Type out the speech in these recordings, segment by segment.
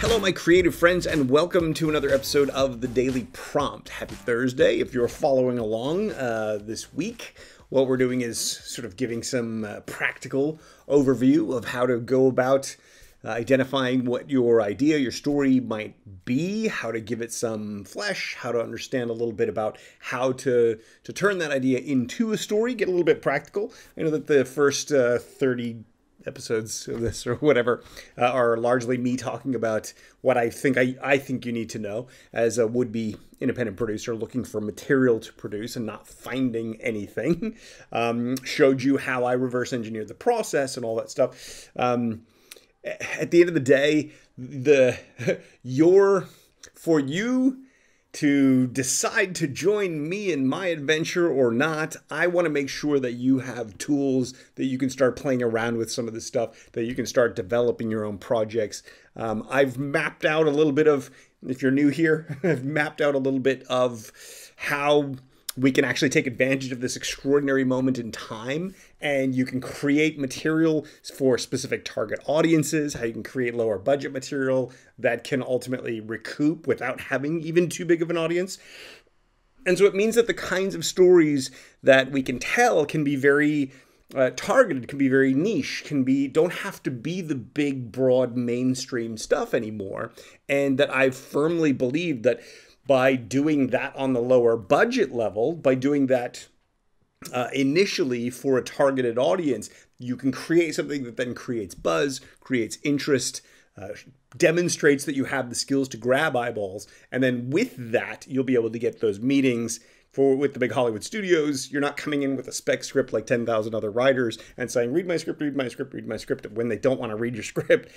Hello, my creative friends, and welcome to another episode of The Daily Prompt. Happy Thursday. If you're following along this week, what we're doing is sort of giving some practical overview of how to go about identifying what your idea, your story might be, how to give it some flesh, how to understand a little bit about how to turn that idea into a story, get a little bit practical. I know that the first 30 episodes of this or whatever are largely me talking about what I think you need to know as a would-be independent producer looking for material to produce and not finding anything. Showed you how I reverse engineered the process and all that stuff. At the end of the day, for you to decide to join me in my adventure or not, I want to make sure that you have tools that you can start playing around with some of this stuff, that you can start developing your own projects. I've mapped out a little bit of, if you're new here, I've mapped out a little bit of how we can actually take advantage of this extraordinary moment in time, and you can create material for specific target audiences, how you can create lower budget material that can ultimately recoup without having even too big of an audience. And so it means that the kinds of stories that we can tell can be very targeted, can be very niche, don't have to be the big, broad, mainstream stuff anymore. And that I firmly believe that by doing that on the lower budget level, by doing that initially for a targeted audience, you can create something that then creates buzz, creates interest, demonstrates that you have the skills to grab eyeballs. And then with that, you'll be able to get those meetings with the big Hollywood studios. You're not coming in with a spec script like 10,000 other writers and saying, read my script, read my script, read my script, when they don't want to read your script.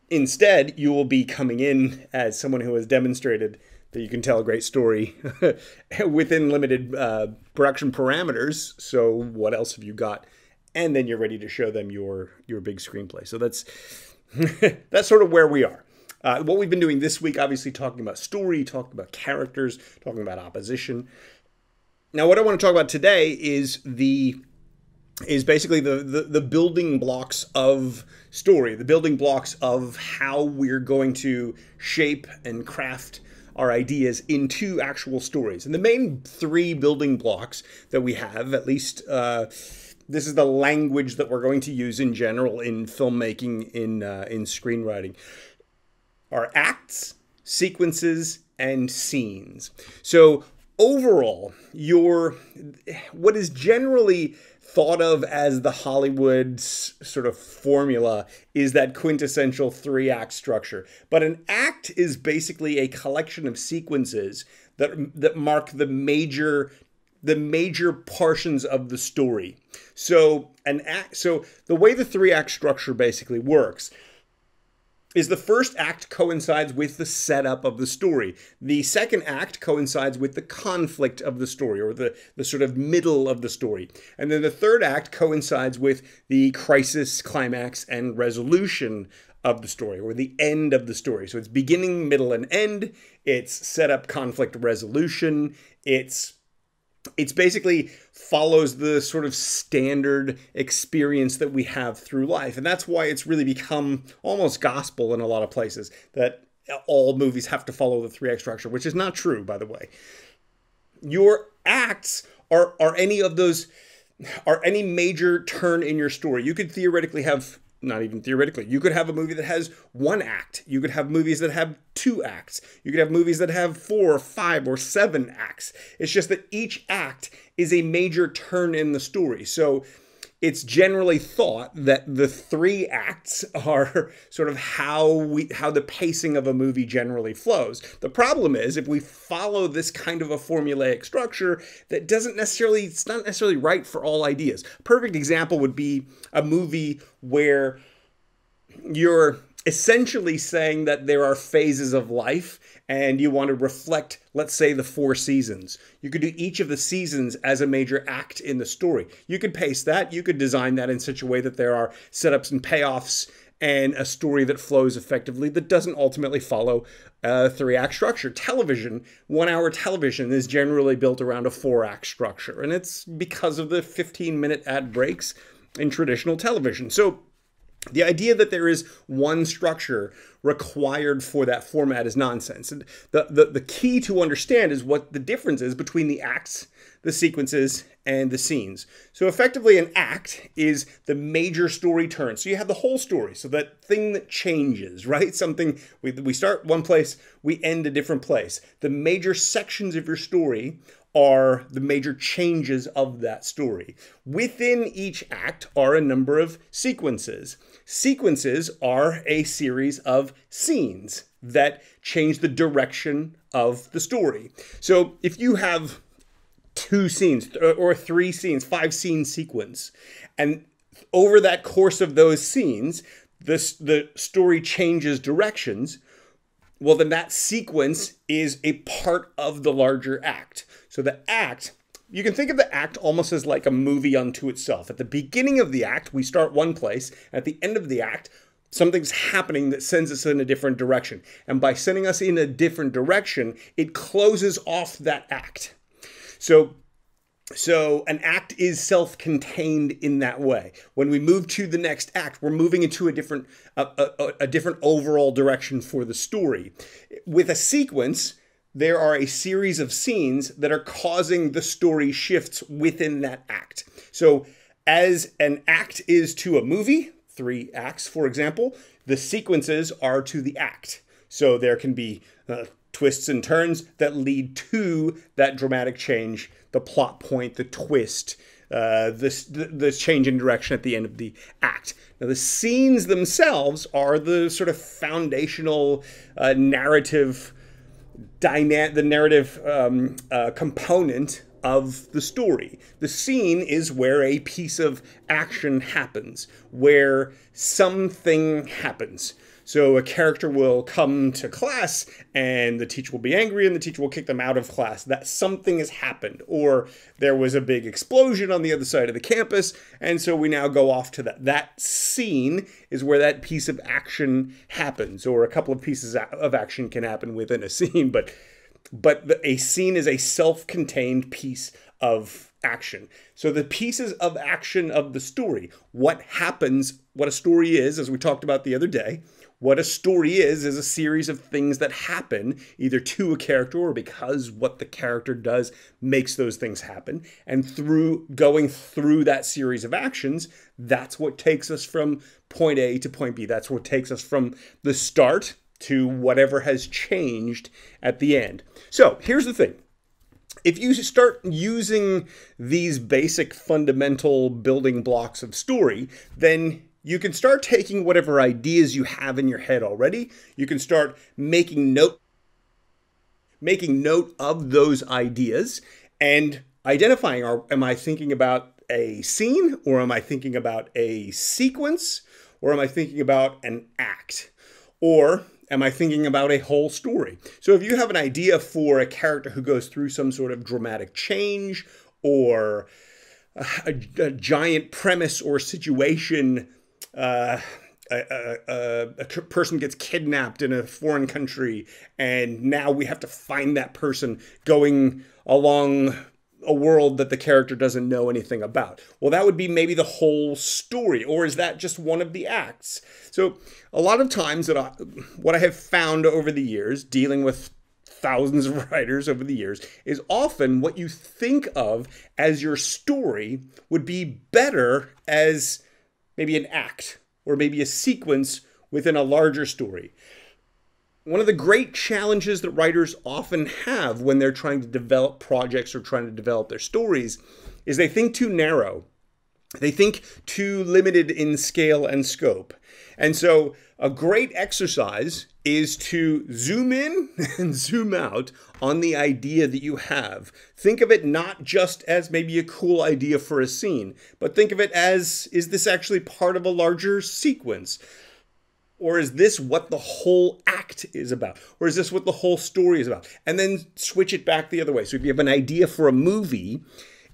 Instead, you will be coming in as someone who has demonstrated that you can tell a great story within limited production parameters. So what else have you got? And then you're ready to show them your big screenplay. So that's that's sort of where we are. What we've been doing this week, obviously talking about story, talking about characters, talking about opposition. Now, what I want to talk about today is basically the building blocks of story, the building blocks of how we're going to shape and craft our ideas into actual stories. And the main three building blocks that we have, at least this is the language that we're going to use in general in filmmaking, in screenwriting, are acts, sequences, and scenes. So overall, what is generally thought of as the Hollywood sort of formula is that quintessential 3-act structure. But an act is basically a collection of sequences that mark the major portions of the story. So the way the 3-act structure basically works is the first act coincides with the setup of the story. The second act coincides with the conflict of the story, or the sort of middle of the story. And then the third act coincides with the crisis, climax, and resolution of the story, or the end of the story. So it's beginning, middle, and end. It's setup, conflict, resolution. It's basically follows the sort of standard experience that we have through life. And that's why it's really become almost gospel in a lot of places that all movies have to follow the 3-act structure, which is not true, by the way. Your acts are any major turn in your story. You could theoretically have, not even theoretically, you could have a movie that has 1 act. You could have movies that have 2 acts. You could have movies that have 4 or 5 or 7 acts. It's just that each act is a major turn in the story. So it's generally thought that the 3 acts are sort of how the pacing of a movie generally flows. The problem is, if we follow this kind of a formulaic structure, it's not necessarily right for all ideas. A perfect example would be a movie where you're essentially saying that there are phases of life and you want to reflect, let's say, the 4 seasons. You could do each of the seasons as a major act in the story. You could pace that. You could design that in such a way that there are setups and payoffs and a story that flows effectively that doesn't ultimately follow a 3-act structure. Television, 1-hour television, is generally built around a 4-act structure. And it's because of the 15-minute ad breaks in traditional television. So The idea that there is one structure required for that format is nonsense. And the key to understand is what the difference is between the acts, the sequences, and the scenes. So effectively, an act is the major story turn. So you have the whole story, so that thing that changes, right? Something, we start one place, we end a different place. The major sections of your story are the major changes of that story. Within each act are a number of sequences. Sequences are a series of scenes that change the direction of the story. So if you have 2 scenes or 3 scenes, 5-scene sequence, and over that course of those scenes, the story changes directions, well, then that sequence is a part of the larger act. So the act, you can think of the act almost as like a movie unto itself. At the beginning of the act, we start one place. At the end of the act, something's happening that sends us in a different direction. And by sending us in a different direction, it closes off that act. So an act is self-contained in that way. When we move to the next act, we're moving into a different overall direction for the story. With a sequence, there are a series of scenes that are causing the story shifts within that act. So as an act is to a movie, 3 acts, for example, the sequences are to the act. So there can be twists and turns that lead to that dramatic change, the plot point, the twist, the change in direction at the end of the act. Now, the scenes themselves are the sort of foundational narrative, the narrative component of the story. The scene is where a piece of action happens, where something happens. So a character will come to class and the teacher will be angry and the teacher will kick them out of class. That something has happened, or there was a big explosion on the other side of the campus, and so we now go off to that. That scene is where that piece of action happens, or a couple of pieces of action can happen within a scene, but a scene is a self-contained piece of action. So the pieces of action of the story, what happens, what a story is, as we talked about the other day, what a story is a series of things that happen either to a character or because what the character does makes those things happen. And through going through that series of actions, that's what takes us from point A to point B. That's what takes us from the start to whatever has changed at the end. So here's the thing. If you start using these basic fundamental building blocks of story, then you can start taking whatever ideas you have in your head already. You can start making note of those ideas and identifying, am I thinking about a scene, or am I thinking about a sequence, or am I thinking about an act, or am I thinking about a whole story? So if you have an idea for a character who goes through some sort of dramatic change, or a giant premise or situation, a person gets kidnapped in a foreign country, and now we have to find that person going along a world that the character doesn't know anything about. Well, that would be maybe the whole story, or is that just one of the acts? So a lot of times what I have found over the years, dealing with thousands of writers over the years, is often what you think of as your story would be better as maybe an act or maybe a sequence within a larger story. One of the great challenges that writers often have when they're trying to develop projects or trying to develop their stories is they think too narrow. They think too limited in scale and scope. And so a great exercise is to zoom in and zoom out on the idea that you have. Think of it not just as maybe a cool idea for a scene, but think of it as, is this actually part of a larger sequence? Or is this what the whole act is about? Or is this what the whole story is about? And then switch it back the other way. So if you have an idea for a movie,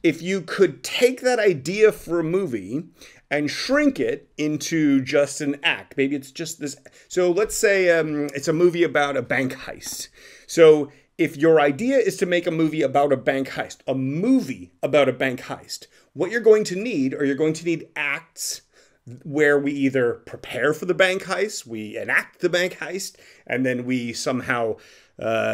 if you could take that idea for a movie and shrink it into just an act, maybe it's just this. So let's say it's a movie about a bank heist. So if your idea is to make a movie about a bank heist, what you're going to need acts where we either prepare for the bank heist, we enact the bank heist, and then we somehow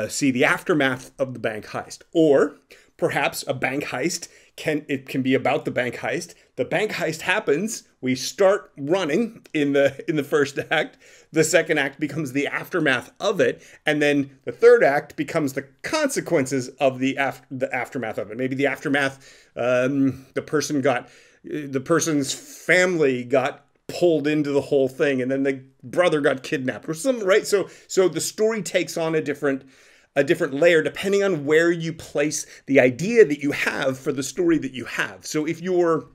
see the aftermath of the bank heist. Or perhaps a bank heist can be about the bank heist. The bank heist happens. We start running in the first act. The second act becomes the aftermath of it, and then the third act becomes the consequences of the aftermath of it. Maybe the aftermath, the person's family got pulled into the whole thing, and then the brother got kidnapped or something, right? So the story takes on a different layer depending on where you place the idea that you have for the story that you have. So if you're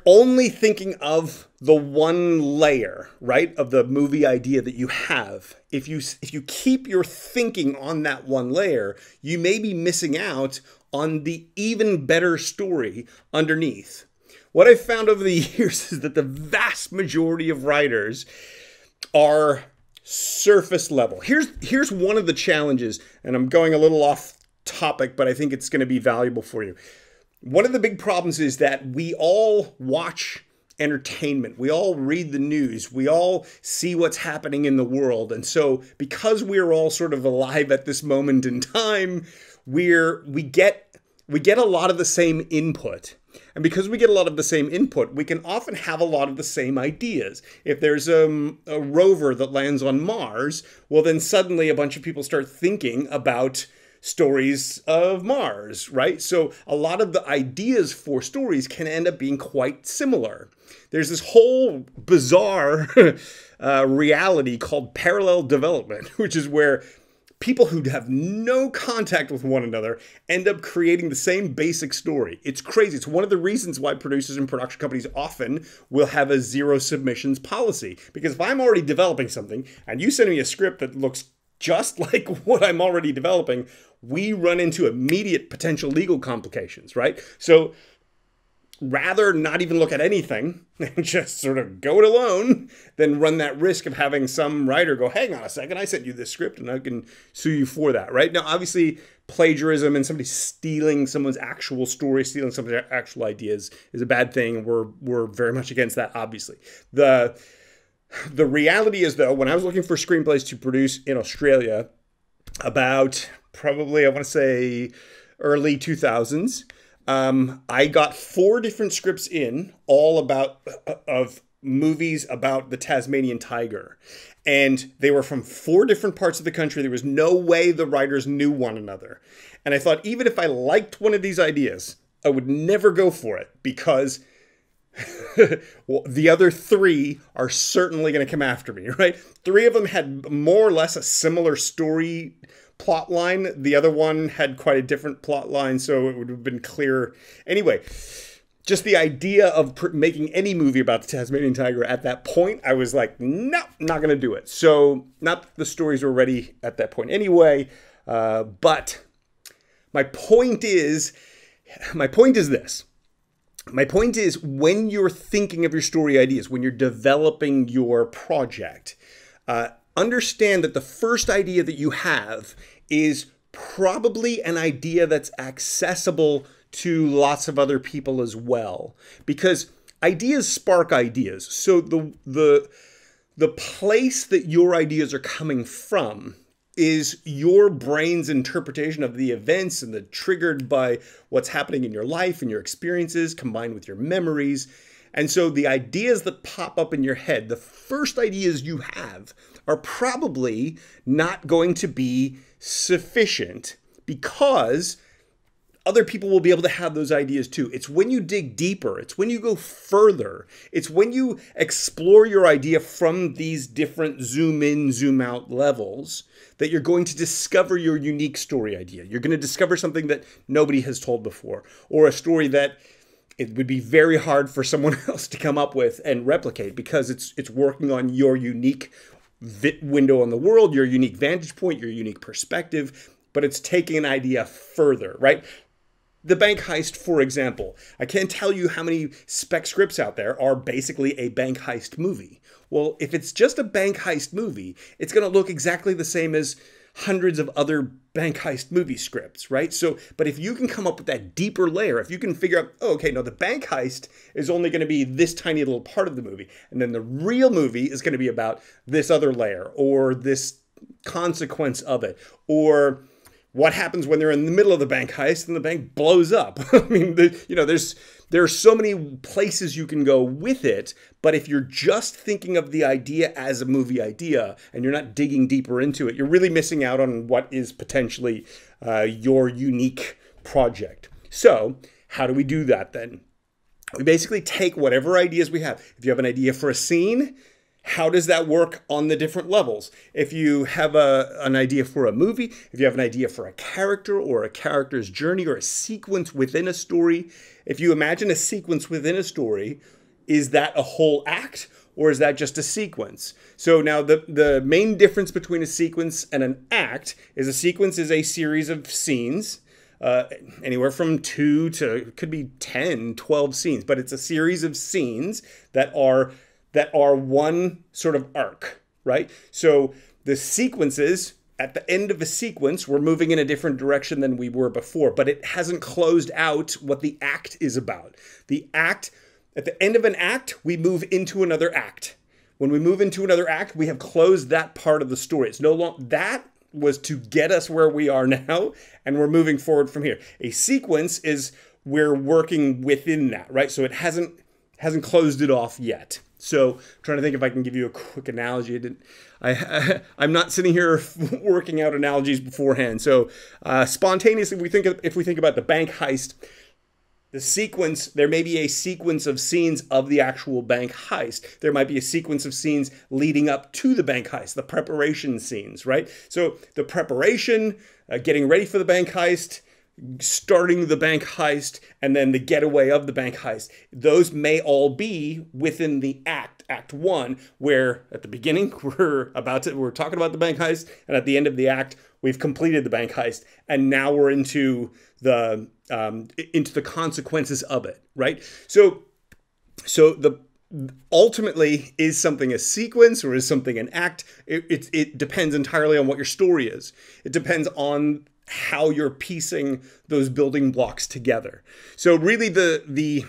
only thinking of the one layer, right, of the movie idea that you have, if you keep your thinking on that one layer, you may be missing out on the even better story underneath. What I've found over the years is that the vast majority of writers are surface level. Here's one of the challenges, and I'm going a little off topic, but I think it's going to be valuable for you. One of the big problems is that we all watch entertainment. We all read the news. We all see what's happening in the world. And so because we're all sort of alive at this moment in time, we get a lot of the same input. And because we get a lot of the same input, we can often have a lot of the same ideas. If there's a rover that lands on Mars, well, then suddenly a bunch of people start thinking about stories of Mars, right? So a lot of the ideas for stories can end up being quite similar. There's this whole bizarre reality called parallel development, which is where people who have no contact with one another end up creating the same basic story. It's crazy. It's one of the reasons why producers and production companies often will have a zero submissions policy. Because if I'm already developing something and you send me a script that looks just like what I'm already developing, we run into immediate potential legal complications, right? So rather not even look at anything and just sort of go it alone than run that risk of having some writer go, hang on a second, I sent you this script and I can sue you for that, right? Now, obviously, plagiarism and somebody stealing someone's actual story, stealing someone's actual ideas is a bad thing. We're very much against that, obviously. The reality is, though, when I was looking for screenplays to produce in Australia about probably, I want to say, early 2000s, I got 4 different scripts in, all of movies about the Tasmanian tiger. And they were from 4 different parts of the country. There was no way the writers knew one another. And I thought, even if I liked one of these ideas, I would never go for it because well, the other 3 are certainly going to come after me, right? 3 of them had more or less a similar story plot line. The other one had quite a different plot line, so it would have been clear. Anyway, just the idea of making any movie about the Tasmanian tiger at that point, I was like, no, not going to do it. So not that the stories were ready at that point anyway, but my point is this. My point is, when you're thinking of your story ideas, when you're developing your project, understand that the first idea that you have is probably an idea that's accessible to lots of other people as well. Because ideas spark ideas. So the place that your ideas are coming from is your brain's interpretation of the events and the triggered by what's happening in your life and your experiences combined with your memories. And so the ideas that pop up in your head, the first ideas you have, are probably not going to be sufficient because other people will be able to have those ideas too. It's when you dig deeper, it's when you go further, it's when you explore your idea from these different zoom in, zoom out levels that you're going to discover your unique story idea. You're going to discover something that nobody has told before, or a story that it would be very hard for someone else to come up with and replicate because it's working on your unique window on the world, your unique vantage point, your unique perspective, but it's taking an idea further, right? The bank heist, for example. I can't tell you how many spec scripts out there are basically a bank heist movie. Well, if it's just a bank heist movie, it's going to look exactly the same as hundreds of other bank heist movie scripts, right? So, but if you can come up with that deeper layer, if you can figure out, oh, okay, no, the bank heist is only going to be this tiny little part of the movie, and then the real movie is going to be about this other layer, or this consequence of it, or what happens when they're in the middle of the bank heist and the bank blows up. I mean, there are so many places you can go with it, but if you're just thinking of the idea as a movie idea and you're not digging deeper into it, you're really missing out on what is potentially your unique project. So how do we do that then? We basically take whatever ideas we have. If you have an idea for a scene, how does that work on the different levels? If you have an idea for a movie, if you have an idea for a character or a character's journey or a sequence within a story, if you imagine a sequence within a story, is that a whole act or is that just a sequence? So now the main difference between a sequence and an act is a sequence is a series of scenes, anywhere from 2 to, could be 10, 12 scenes, but it's a series of scenes that are one sort of arc, right? So the sequences, at the end of a sequence, we're moving in a different direction than we were before, but it hasn't closed out what the act is about. The act, at the end of an act, we move into another act. When we move into another act, we have closed that part of the story. It's no longer, that was to get us where we are now, and we're moving forward from here. A sequence is we're working within that, right? So it hasn't closed it off yet. So I'm trying to think if I can give you a quick analogy. I'm not sitting here working out analogies beforehand. So spontaneously, if we think about the bank heist, the sequence, there may be a sequence of scenes of the actual bank heist. There might be a sequence of scenes leading up to the bank heist, the preparation scenes, right? So the preparation, getting ready for the bank heist, starting the bank heist, and then the getaway of the bank heist. Those may all be within the act 1, where at the beginning we're talking about the bank heist, and at the end of the act we've completed the bank heist, and now we're into the consequences of it, right? So the ultimately, is something a sequence or is something an act? It depends entirely on what your story is. It depends on how you're piecing those building blocks together. So really the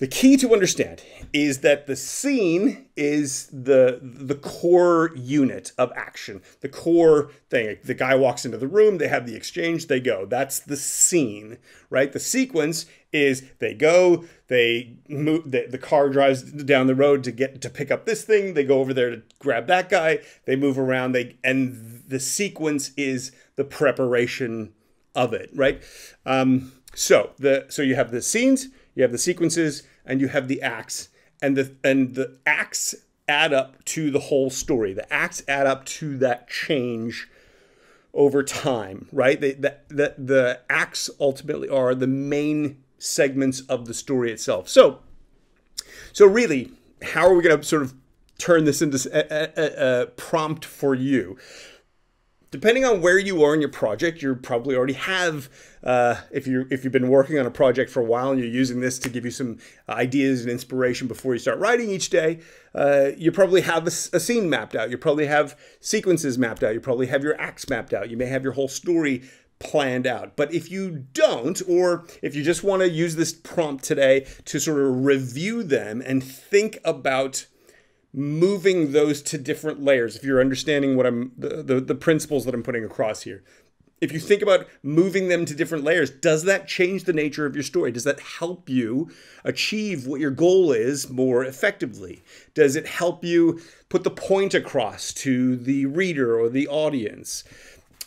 key to understand is that the scene is the core unit of action, the core thing. The guy walks into the room, they have the exchange, they go. That's the scene, right? The sequence is they go, they move, the car drives down the road to pick up this thing, they go over there to grab that guy, they move around, and the sequence is the preparation of it, right? So you have the scenes, you have the sequences, and you have the acts, and the acts add up to the whole story. The acts add up to that change over time, right? The acts ultimately are the main segments of the story itself. So really, how are we going to sort of turn this into a prompt for you? Depending on where you are in your project, you probably already have, if you've been working on a project for a while and you're using this to give you some ideas and inspiration before you start writing each day, you probably have a scene mapped out. You probably have sequences mapped out. You probably have your acts mapped out. You may have your whole story planned out. But if you don't, or if you just want to use this prompt today to sort of review them and think about moving those to different layers, if you're understanding what the principles that I'm putting across here. If you think about moving them to different layers, does that change the nature of your story? Does that help you achieve what your goal is more effectively? Does it help you put the point across to the reader or the audience?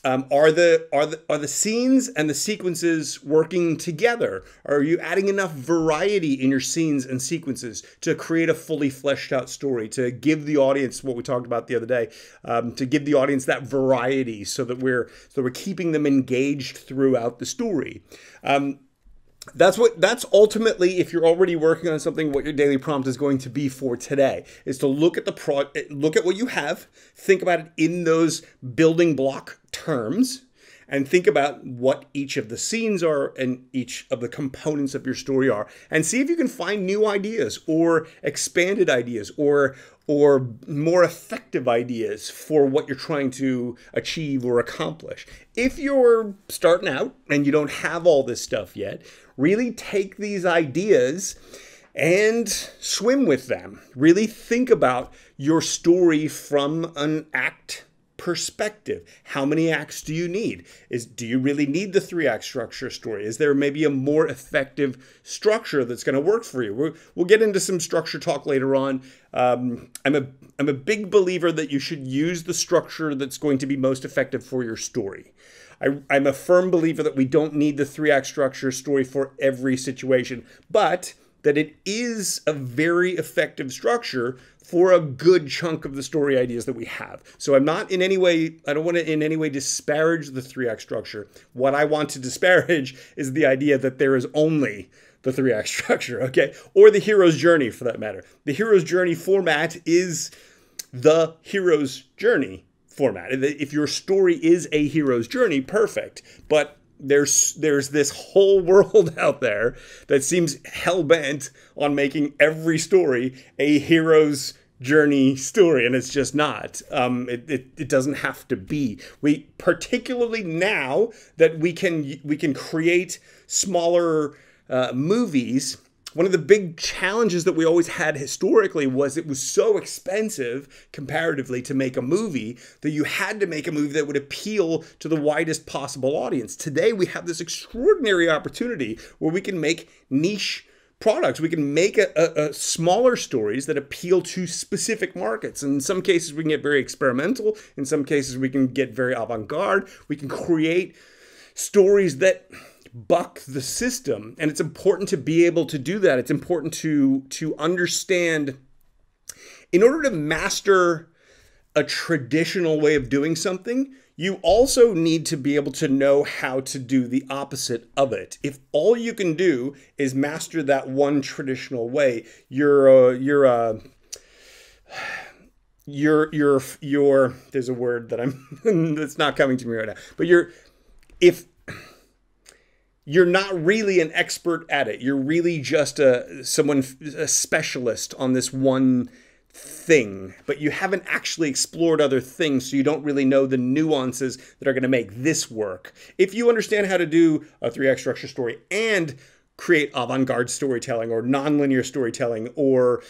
Are the scenes and the sequences working together? Are you adding enough variety in your scenes and sequences to create a fully fleshed out story, to give the audience what we talked about the other day, to give the audience that variety so that we're keeping them engaged throughout the story? That's ultimately, if you're already working on something, what your daily prompt is going to be for today, is to look at look at what you have, think about it in those building block terms, and think about what each of the scenes are and each of the components of your story are, and see if you can find new ideas or expanded ideas or more effective ideas for what you're trying to achieve or accomplish. If you're starting out and you don't have all this stuff yet, really take these ideas and swim with them. Really think about your story from an act perspective. How many acts do you need? Do you really need the 3-act structure story? Is there maybe a more effective structure that's going to work for you? We'll get into some structure talk later on. I'm a big believer that you should use the structure that's going to be most effective for your story. I'm a firm believer that we don't need the 3-act structure story for every situation, but that it is a very effective structure for a good chunk of the story ideas that we have. So I don't want to in any way disparage the 3-act structure. What I want to disparage is the idea that there is only the 3-act structure, okay? Or the hero's journey, for that matter. The hero's journey format is the hero's journey format. If your story is a hero's journey, perfect. But there's this whole world out there that seems hell-bent on making every story a hero's journey story, and it's just not. It doesn't have to be. Particularly now that we can create smaller movies. One of the big challenges that we always had historically was it was so expensive comparatively to make a movie that you had to make a movie that would appeal to the widest possible audience. Today, we have this extraordinary opportunity where we can make niche products. We can make a smaller stories that appeal to specific markets. In some cases, we can get very experimental. In some cases, we can get very avant-garde. We can create stories that buck the system, and it's important to be able to do that. It's important to understand, in order to master a traditional way of doing something, you also need to be able to know how to do the opposite of it. If all you can do is master that one traditional way, there's a word that that's not coming to me right now, but you're not really an expert at it. You're really just a specialist on this one thing, but you haven't actually explored other things, so you don't really know the nuances that are going to make this work. If you understand how to do a 3-act structure story and create avant-garde storytelling or nonlinear storytelling or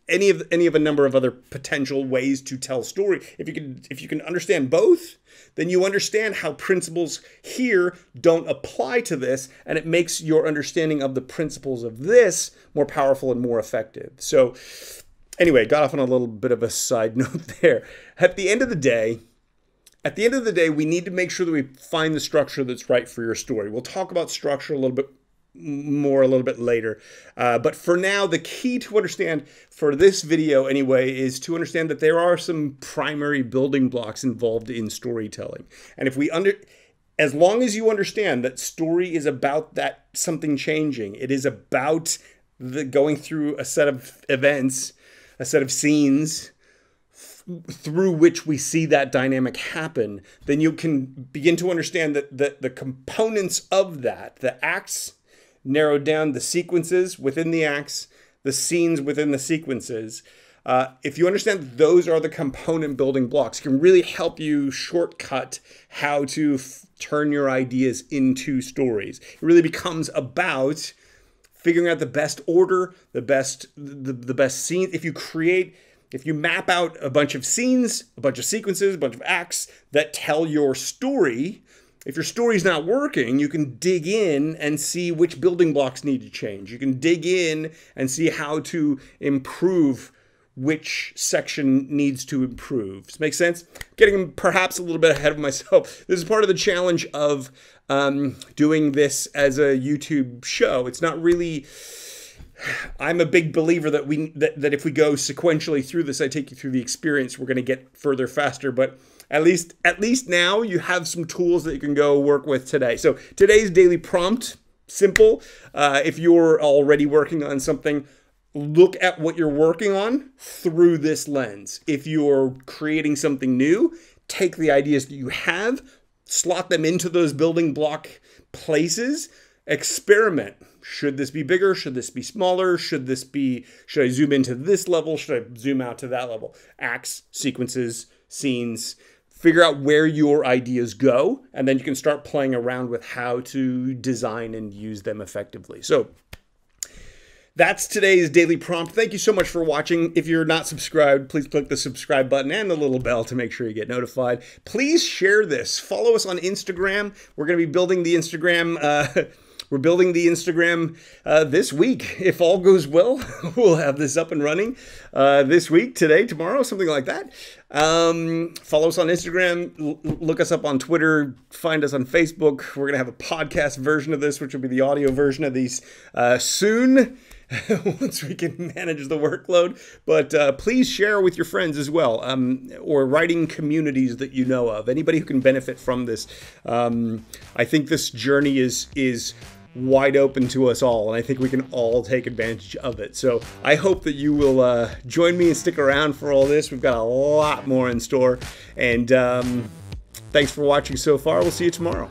any of a number of other potential ways to tell story, if you can understand both, then you understand how principles here don't apply to this, and it makes your understanding of the principles of this more powerful and more effective. So anyway, got off on a little bit of a side note there. At the end of the day, we need to make sure that we find the structure that's right for your story. We'll talk about structure a little bit later. But for now, the key to understand for this video anyway is to understand that there are some primary building blocks involved in storytelling. And as long as you understand that story is about that something changing, it is about going through a set of events, a set of scenes through which we see that dynamic happen, then you can begin to understand that the components of that, the acts narrowed down, the sequences within the acts, the scenes within the sequences. If you understand those are the component building blocks, it can really help you shortcut how to turn your ideas into stories. It really becomes about figuring out the best order, the best scene. If you map out a bunch of scenes, a bunch of sequences, a bunch of acts that tell your story, if your story's not working, you can dig in and see which building blocks need to change. You can dig in and see how to improve which section needs to improve. Does this make sense? Getting perhaps a little bit ahead of myself. This is part of the challenge of doing this as a YouTube show. It's not really... I'm a big believer that if we go sequentially through this, I take you through the experience, we're going to get further faster. But at least now you have some tools that you can go work with today. So today's daily prompt, simple. If you're already working on something, look at what you're working on through this lens. If you're creating something new, take the ideas that you have, slot them into those building block places, experiment. Should this be bigger? Should this be smaller? Should I zoom into this level? Should I zoom out to that level? Acts, sequences, scenes. Figure out where your ideas go, and then you can start playing around with how to design and use them effectively. So that's today's daily prompt. Thank you so much for watching. If you're not subscribed, please click the subscribe button and the little bell to make sure you get notified. Please share this. Follow us on Instagram. We're going to be building the Instagram. We're building the Instagram this week. If all goes well, we'll have this up and running this week, today, tomorrow, something like that. Follow us on Instagram. Look us up on Twitter. Find us on Facebook. We're going to have a podcast version of this, which will be the audio version of these soon. Once we can manage the workload. But please share with your friends as well, or writing communities that you know of. Anybody who can benefit from this. I think this journey is wide open to us all, and I think we can all take advantage of it. So I hope that you will join me and stick around for all this. We've got a lot more in store. And thanks for watching so far. We'll see you tomorrow.